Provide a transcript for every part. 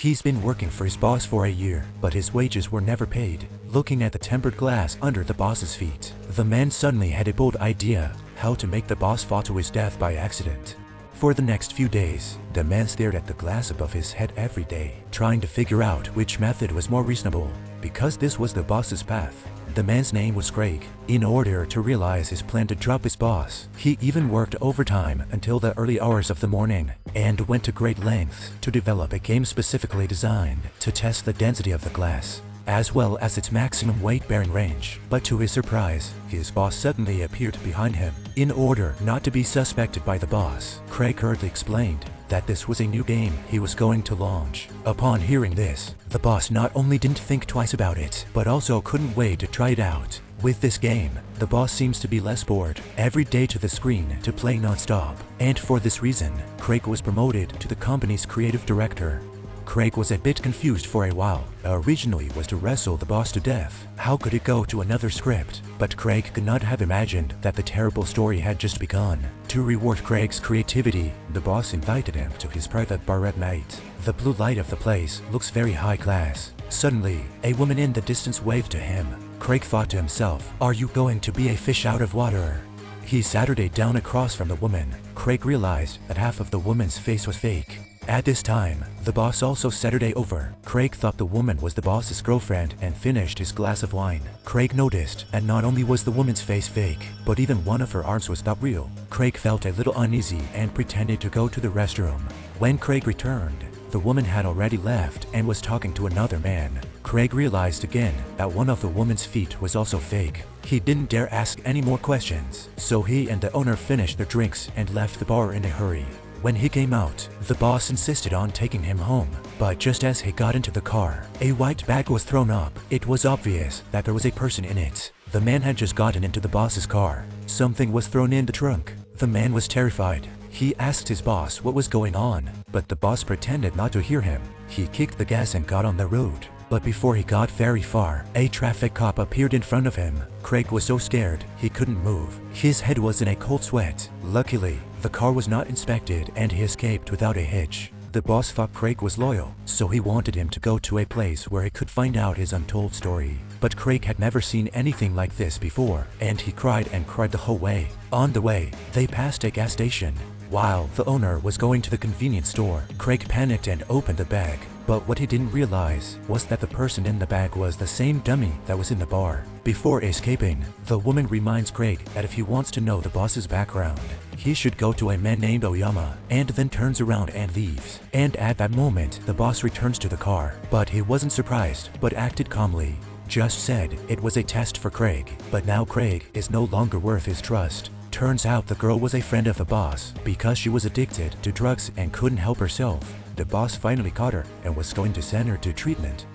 He's been working for his boss for a year, but his wages were never paid. Looking at the tempered glass under the boss's feet, the man suddenly had a bold idea how to make the boss fall to his death by accident. For the next few days, the man stared at the glass above his head every day, trying to figure out which method was more reasonable, because this was the boss's path. The man's name was Craig. In order to realize his plan to drop his boss, he even worked overtime until the early hours of the morning, and went to great lengths to develop a game specifically designed to test the density of the glass, as well as its maximum weight-bearing range. But to his surprise, his boss suddenly appeared behind him. In order not to be suspected by the boss, Craig hurriedly explained that this was a new game he was going to launch. Upon hearing this, the boss not only didn't think twice about it, but also couldn't wait to try it out. With this game, the boss seems to be less bored every day to the screen to play non-stop, and for this reason, Craig was promoted to the company's creative director. Craig was a bit confused for a while. Originally was to wrestle the boss to death. How could it go to another script? But Craig could not have imagined that the terrible story had just begun. To reward Craig's creativity, the boss invited him to his private bar at night. The blue light of the place looks very high class. Suddenly, a woman in the distance waved to him. Craig thought to himself, "Are you going to be a fish out of water?" He sat her down across from the woman. Craig realized that half of the woman's face was fake. At this time, the boss also sat her over. Craig thought the woman was the boss's girlfriend and finished his glass of wine. Craig noticed that not only was the woman's face fake, but even one of her arms was not real. Craig felt a little uneasy and pretended to go to the restroom. When Craig returned, the woman had already left and was talking to another man. Craig realized again that one of the woman's feet was also fake. He didn't dare ask any more questions, so he and the owner finished their drinks and left the bar in a hurry. When he came out, the boss insisted on taking him home, but just as he got into the car, a white bag was thrown up. It was obvious that there was a person in it. The man had just gotten into the boss's car. Something was thrown in the trunk. The man was terrified. He asked his boss what was going on, but the boss pretended not to hear him. He kicked the gas and got on the road. But before he got very far, a traffic cop appeared in front of him. Craig was so scared, he couldn't move. His head was in a cold sweat. Luckily, the car was not inspected and he escaped without a hitch. The boss thought Craig was loyal, so he wanted him to go to a place where he could find out his untold story. But Craig had never seen anything like this before, and he cried and cried the whole way. On the way, they passed a gas station. While the owner was going to the convenience store, Craig panicked and opened the bag. But what he didn't realize was that the person in the bag was the same dummy that was in the bar. Before escaping, the woman reminds Craig that if he wants to know the boss's background, he should go to a man named Oyama, and then turns around and leaves. And at that moment, the boss returns to the car. But he wasn't surprised, but acted calmly. Just said it was a test for Craig, but now Craig is no longer worth his trust. Turns out the girl was a friend of the boss because she was addicted to drugs and couldn't help herself. The boss finally caught her and was going to send her to treatment.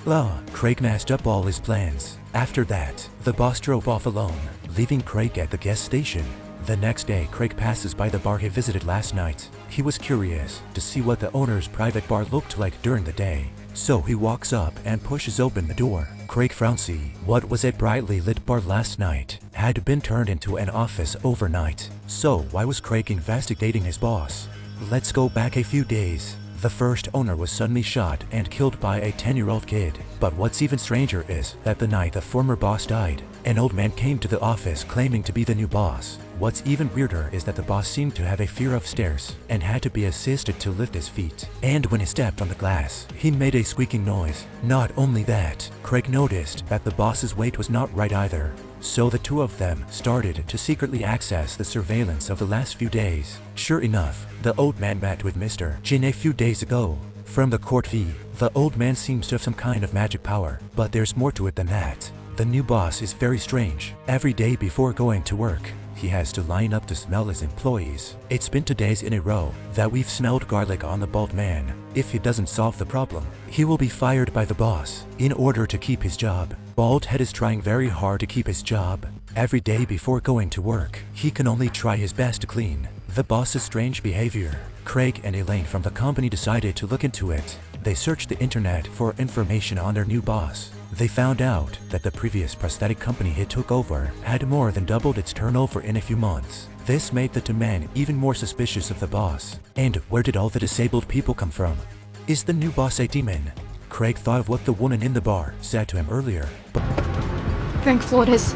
Craig messed up all his plans. After that, the boss drove off alone, leaving Craig at the gas station. The next day, Craig passes by the bar he visited last night. He was curious to see what the owner's private bar looked like during the day. So he walks up and pushes open the door. Craig frowns. What was a brightly lit bar last night had been turned into an office overnight. So why was Craig investigating his boss? Let's go back a few days. The first owner was suddenly shot and killed by a 10-year-old kid. But what's even stranger is that the night the former boss died, an old man came to the office claiming to be the new boss. What's even weirder is that the boss seemed to have a fear of stairs and had to be assisted to lift his feet. And when he stepped on the glass, he made a squeaking noise. Not only that, Craig noticed that the boss's weight was not right either. So the two of them started to secretly access the surveillance of the last few days. Sure enough, the old man met with Mr. Jin a few days ago. From the court fee, the old man seems to have some kind of magic power, but there's more to it than that. The new boss is very strange. Every day before going to work, he has to line up to smell his employees. It's been 2 days in a row that we've smelled garlic on the bald man. If he doesn't solve the problem, he will be fired by the boss. In order to keep his job, Baldhead is trying very hard to keep his job. Every day before going to work, he can only try his best to clean the boss's strange behavior. Craig and Elaine from the company decided to look into it. They searched the internet for information on their new boss. They found out that the previous prosthetic company he took over had more than doubled its turnover in a few months. This made the two men even more suspicious of the boss. And where did all the disabled people come from? Is the new boss a demon? Craig thought of what the woman in the bar said to him earlier, but Frank Flores.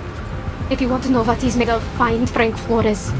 If you want to know what he's made of, find Frank Flores.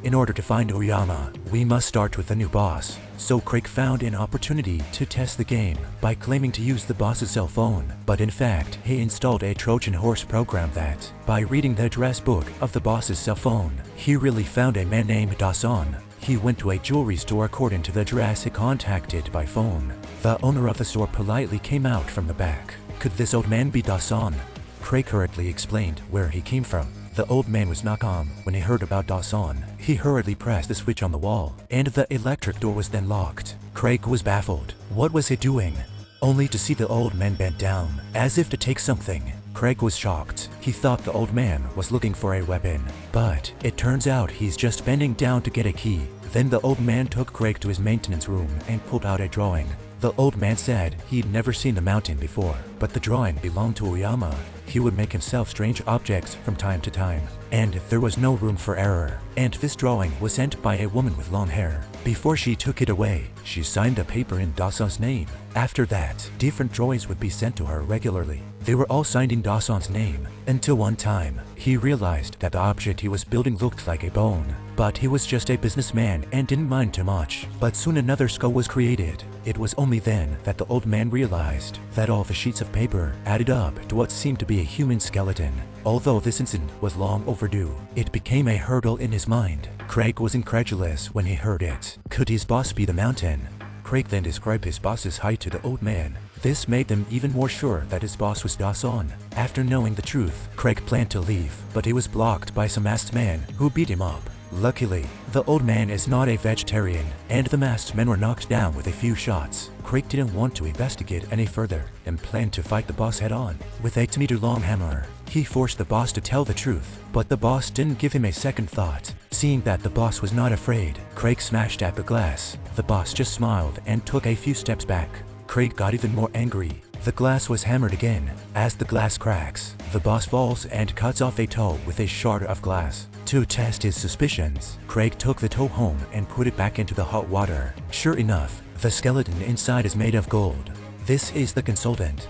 in order to find Oyama, we must start with the new boss. So Craig found an opportunity to test the game by claiming to use the boss's cell phone, but in fact, he installed a Trojan horse program that, by reading the address book of the boss's cell phone, he really found a man named Dawson. He went to a jewelry store according to the address he contacted by phone. The owner of the store politely came out from the back. Could this old man be Dawson? Craig hurriedly explained where he came from. The old man was not calm when he heard about Dawson. He hurriedly pressed the switch on the wall, and the electric door was then locked. Craig was baffled. What was he doing? Only to see the old man bent down, as if to take something. Craig was shocked. He thought the old man was looking for a weapon, but it turns out he's just bending down to get a key. Then the old man took Craig to his maintenance room and pulled out a drawing. The old man said he'd never seen the mountain before, but the drawing belonged to Oyama. He would make himself strange objects from time to time, and there was no room for error. And this drawing was sent by a woman with long hair. Before she took it away, she signed a paper in Dawson's name. After that, different drawings would be sent to her regularly. They were all signed in Dawson's name, until one time, he realized that the object he was building looked like a bone. But he was just a businessman and didn't mind too much. But soon another skull was created. It was only then that the old man realized that all the sheets of paper added up to what seemed to be a human skeleton. Although this incident was long overdue, it became a hurdle in his mind. Craig was incredulous when he heard it. Could his boss be the mountain? Craig then described his boss's height to the old man. This made them even more sure that his boss was Dawson. After knowing the truth, Craig planned to leave, but he was blocked by some masked men who beat him up. Luckily, the old man is not a vegetarian, and the masked men were knocked down with a few shots. Craig didn't want to investigate any further and planned to fight the boss head-on. With a 2-meter-long hammer, he forced the boss to tell the truth, but the boss didn't give him a second thought. Seeing that the boss was not afraid, Craig smashed at the glass. The boss just smiled and took a few steps back. Craig got even more angry. The glass was hammered again. As the glass cracks, the boss falls and cuts off a toe with a shard of glass. To test his suspicions, Craig took the toe home and put it back into the hot water. Sure enough, the skeleton inside is made of gold. This is the consultant.